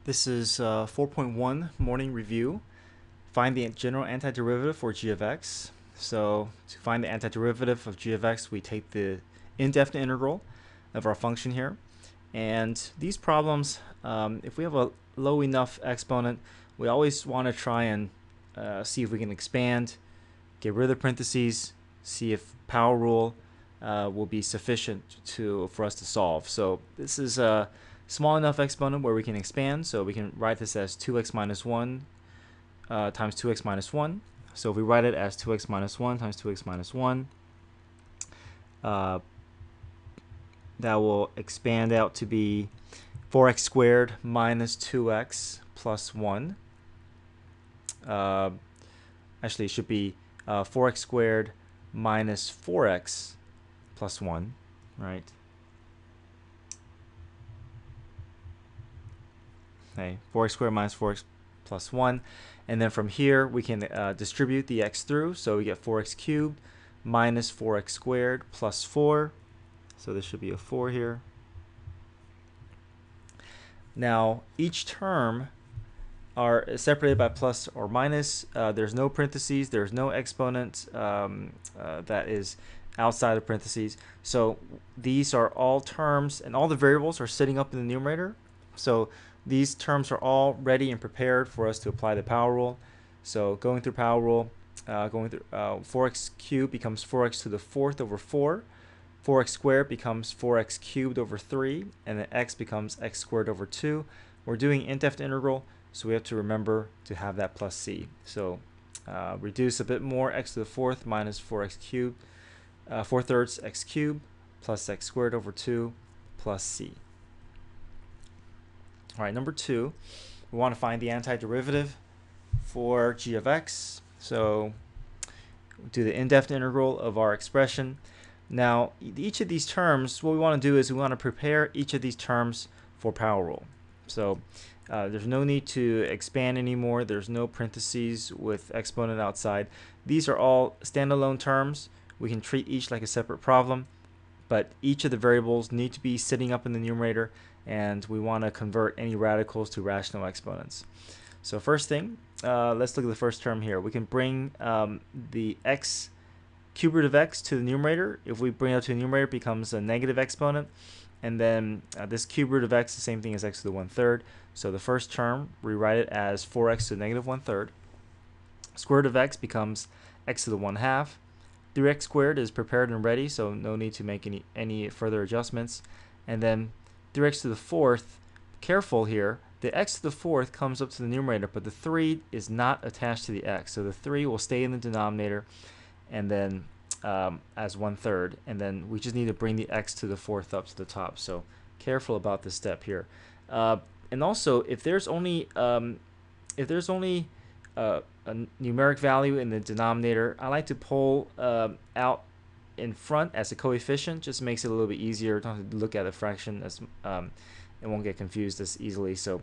This is 4.1 morning review. Find the general antiderivative for g of x. So to find the antiderivative of g of x, we take the indefinite integral of our function here. And these problems, if we have a low enough exponent, we always want to try and see if we can expand, get rid of the parentheses, see if power rule will be sufficient for us to solve. So this is a small enough exponent where we can expand, so we can write this as 2x minus 1 times 2x minus 1. So if we write it as 2x minus 1 times 2x minus 1, that will expand out to be 4x squared minus 2x plus 1. Actually, it should be 4x squared minus 4x plus 1, right? Okay, 4x squared minus 4x plus 1. And then from here, we can distribute the x through. So we get 4x cubed minus 4x squared plus 4. So this should be a 4 here. Now, each term are separated by plus or minus. There's no parentheses. There's no exponent that is outside of parentheses. So these are all terms, and all the variables are sitting up in the numerator. So these terms are all ready and prepared for us to apply the power rule. So going through power rule, 4x cubed becomes 4x to the 4th over 4. 4x squared becomes 4x cubed over 3. And then x becomes x squared over 2. We're doing indefinite integral, so we have to remember to have that plus c. So reduce a bit more, x to the 4th minus 4x cubed, 4/3 x cubed plus x squared over 2 plus c. All right, number 2, we want to find the antiderivative for g of x. So do the indefinite integral of our expression. Now, each of these terms, what we want to do is we want to prepare each of these terms for power rule. So there's no need to expand anymore. There's no parentheses with exponent outside. These are all standalone terms. We can treat each like a separate problem, but each of the variables need to be sitting up in the numerator, and we want to convert any radicals to rational exponents. So first thing, let's look at the first term here. We can bring the x cube root of x to the numerator. If we bring it up to the numerator, it becomes a negative exponent. And then this cube root of x is the same thing as x to the 1/3. So the first term, rewrite it as 4x to the negative 1/3. Square root of x becomes x to the 1/2. 3x squared is prepared and ready, so no need to make any further adjustments. And then 3x to the 4th, careful here, the x to the 4th comes up to the numerator, but the 3 is not attached to the x. So the 3 will stay in the denominator, and then as 1/3, and then we just need to bring the x to the 4th up to the top. So careful about this step here. And also, if there's only a numeric value in the denominator, I like to pull out in front as a coefficient. Just makes it a little bit easier. Don't have to look at the fraction as it won't get confused as easily. So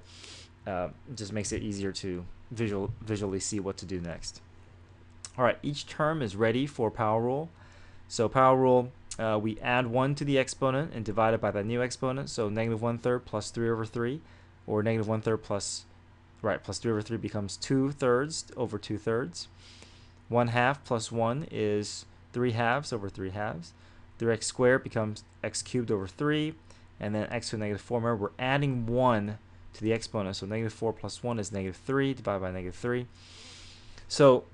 it just makes it easier to visually see what to do next. All right, each term is ready for power rule. So power rule, we add 1 to the exponent and divide it by that new exponent. So negative 1/3 plus 3 over 3, or negative 1/3 plus 3 over 3 becomes 2/3 over 2/3. 1/2 plus 1 is 3/2 over 3/2. 3x squared becomes x cubed over 3, and then x to the negative 4. Remember, we're adding 1 to the exponent, so negative 4 plus 1 is negative 3 divided by negative 3. So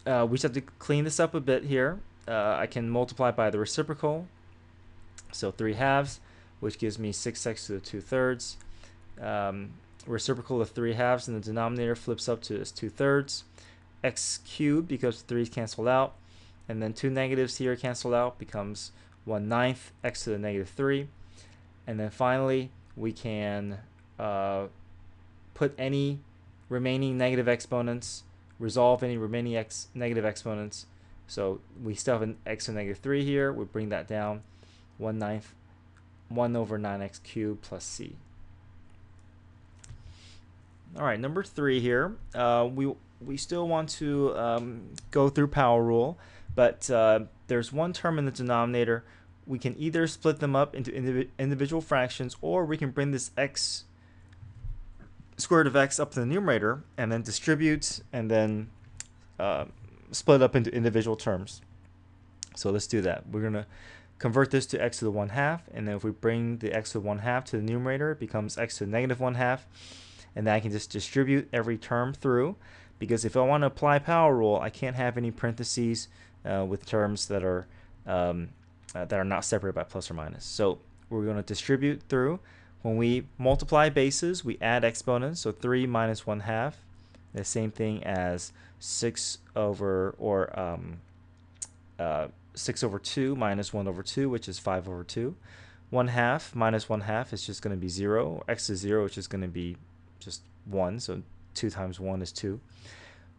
we just have to clean this up a bit here. I can multiply by the reciprocal, so 3/2, which gives me 6x to the 2/3. Reciprocal of 3/2 in the denominator flips up to its 2/3. X cubed, because 3's canceled out, and then 2 negatives here cancel out, becomes 1/9 x to the negative 3. And then finally, we can put any remaining negative exponents, resolve any remaining negative exponents. So we still have an x to the negative 3 here. We bring that down, 1/9, 1 over 9x cubed plus c. All right, number 3 here. We still want to go through power rule, but there's one term in the denominator. We can either split them up into individual fractions, or we can bring this x square root of x up to the numerator, and then distribute, and then split up into individual terms. So let's do that. We're going to convert this to x to the 1/2, and then if we bring the x to the 1/2 to the numerator, it becomes x to the negative 1/2, and then I can just distribute every term through, because if I want to apply power rule, I can't have any parentheses with terms that are not separated by plus or minus. So we're going to distribute through. When we multiply bases, we add exponents. So 3 minus 1/2, the same thing as 6 over 2 minus 1 over 2, which is 5 over 2. 1/2 minus 1/2 is just going to be 0. X is 0, which is going to be just 1. So 2 times 1 is 2.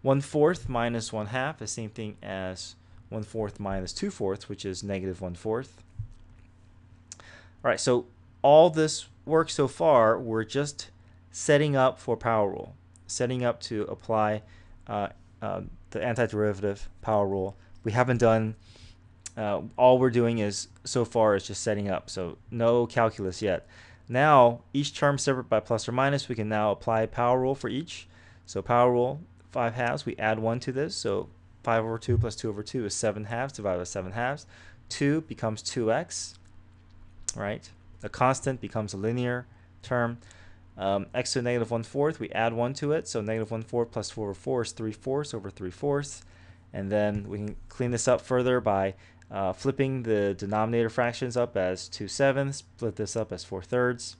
1/4 minus 1/2 is the same thing as 1/4 minus 2/4, which is negative 1/4. All right, so all this work so far, we're just setting up for power rule, setting up to apply the antiderivative power rule. We haven't done, all we're doing is so far is just setting up, so no calculus yet. Now, each term separate by plus or minus, we can now apply power rule for each. So power rule, 5/2, we add 1 to this, so 5 over 2 plus 2 over 2 is 7/2 divided by 7/2. 2 becomes 2x, right? A constant becomes a linear term. X to the negative 1/4, we add 1 to it, so negative 1/4 plus 4 over 4 is 3/4 over 3/4. And then we can clean this up further by flipping the denominator fractions up as 2/7, split this up as 4/3.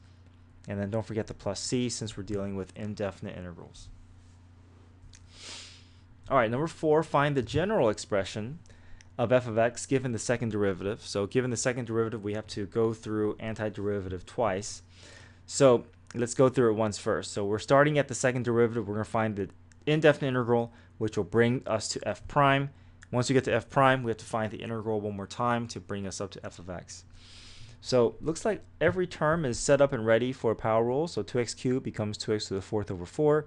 And then don't forget the plus c, since we're dealing with indefinite integrals. All right, number 4, find the general expression of f of x given the second derivative. So given the second derivative, we have to go through antiderivative twice. So let's go through it once first. So we're starting at the second derivative. We're going to find the indefinite integral, which will bring us to f prime. Once we get to f prime, we have to find the integral one more time to bring us up to f of x. So looks like every term is set up and ready for a power rule. So 2x cubed becomes 2x to the 4th over 4.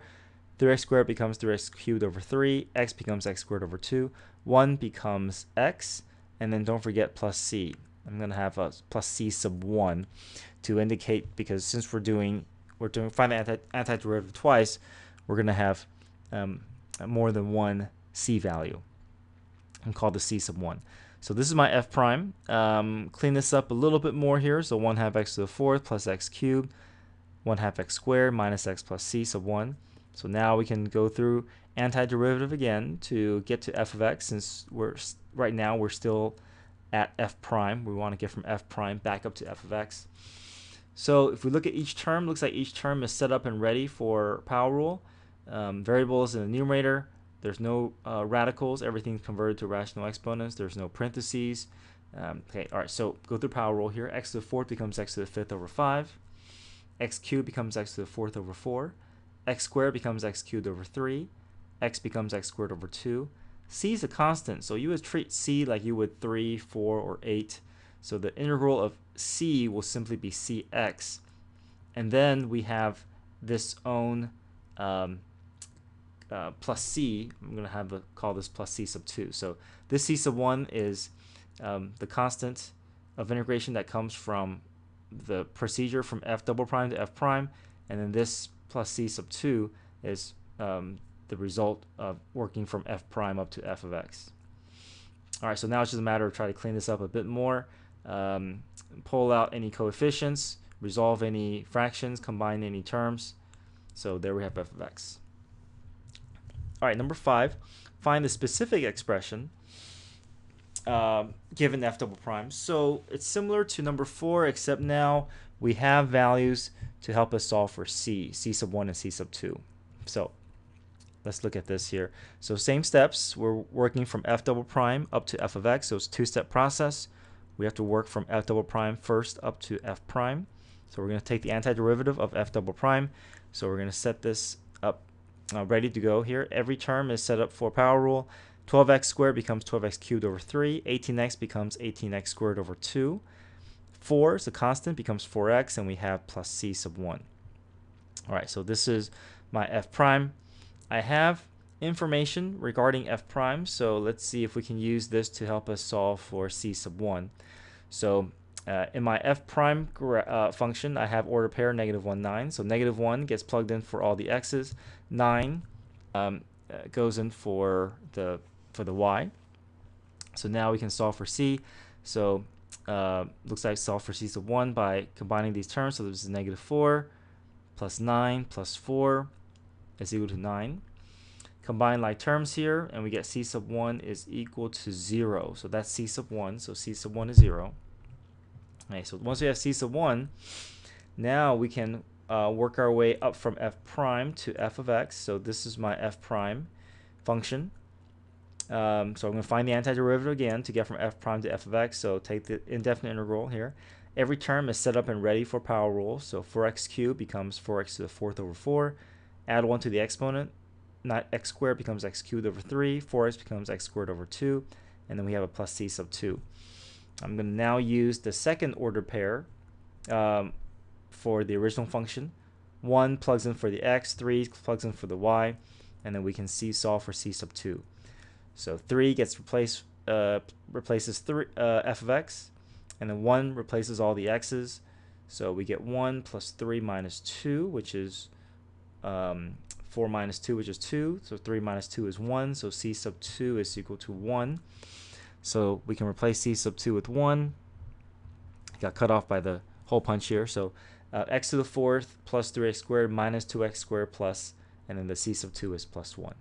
3x squared becomes 3x cubed over 3. X becomes x squared over 2. 1 becomes x. And then don't forget plus c. I'm going to have a plus c sub 1 to indicate, because since we're doing find the antiderivative twice, we're going to have more than one c value, and call the c sub 1. So this is my f prime. Clean this up a little bit more here. So 1/2 x to the 4th plus x cubed, 1/2 x squared minus x plus c sub 1. So now we can go through antiderivative again to get to f of x, since right now we're still at f prime. We want to get from f prime back up to f of x. So if we look at each term, looks like each term is set up and ready for power rule. Variables in the numerator. There's no radicals. Everything's converted to rational exponents. There's no parentheses. Okay, all right, so go through power rule here. X to the 4th becomes x to the 5th over 5. X cubed becomes x to the 4th over 4. X squared becomes x cubed over 3. X becomes x squared over 2. C is a constant, so you would treat C like you would 3, 4, or 8. So the integral of C will simply be cx. And then we have this own plus c. I'm going to call this plus c sub 2. So this c sub 1 is the constant of integration that comes from the procedure from f double prime to f prime. And then this plus c sub 2 is the result of working from f prime up to f of x. All right, so now it's just a matter of trying to clean this up a bit more. Pull out any coefficients, resolve any fractions, combine any terms. So there we have f of x. All right, number 5, find the specific expression given f double prime. So it's similar to number 4, except now we have values to help us solve for c sub 1 and c sub 2. So let's look at this here. So same steps. We're working from f double prime up to f of x. So it's a two-step process. We have to work from f double prime first up to f prime. So we're going to take the antiderivative of f double prime. So we're going to set this up ready to go here. Every term is set up for power rule. 12x squared becomes 12x cubed over 3. 18x becomes 18x squared over 2. 4 is a constant, becomes 4x, and we have plus c sub 1. All right, so this is my f prime. I have information regarding f prime, so let's see if we can use this to help us solve for c sub 1. So In my f prime function, I have order pair -1, 9. So -1 gets plugged in for all the x's. 9 goes in for the y. So now we can solve for c. So looks like solve for c sub 1 by combining these terms. So this is -4 plus 9 plus 4 is equal to 9. Combine like terms here, and we get c sub 1 is equal to 0. So that's c sub 1. So c sub 1 is 0. Okay, so once we have c sub 1, now we can work our way up from f prime to f of x. So this is my f prime function. So I'm going to find the antiderivative again to get from f prime to f of x. So take the indefinite integral here. Every term is set up and ready for power rule. So 4x cubed becomes 4x to the 4th over 4. Add 1 to the exponent. Not x squared becomes x cubed over 3. 4x becomes x squared over 2. And then we have a plus c sub 2. I'm going to now use the second order pair for the original function. 1 plugs in for the x, 3 plugs in for the y, and then we can solve for c sub 2. So 3 gets replaces f of x, and then 1 replaces all the x's. So we get 1 plus 3 minus 2, which is 4 minus 2, which is 2. So 3 minus 2 is 1. So c sub 2 is equal to 1. So we can replace c sub 2 with 1. Got cut off by the hole punch here. So x to the 4th plus 3x squared minus 2x squared plus, and then the c sub 2 is plus 1.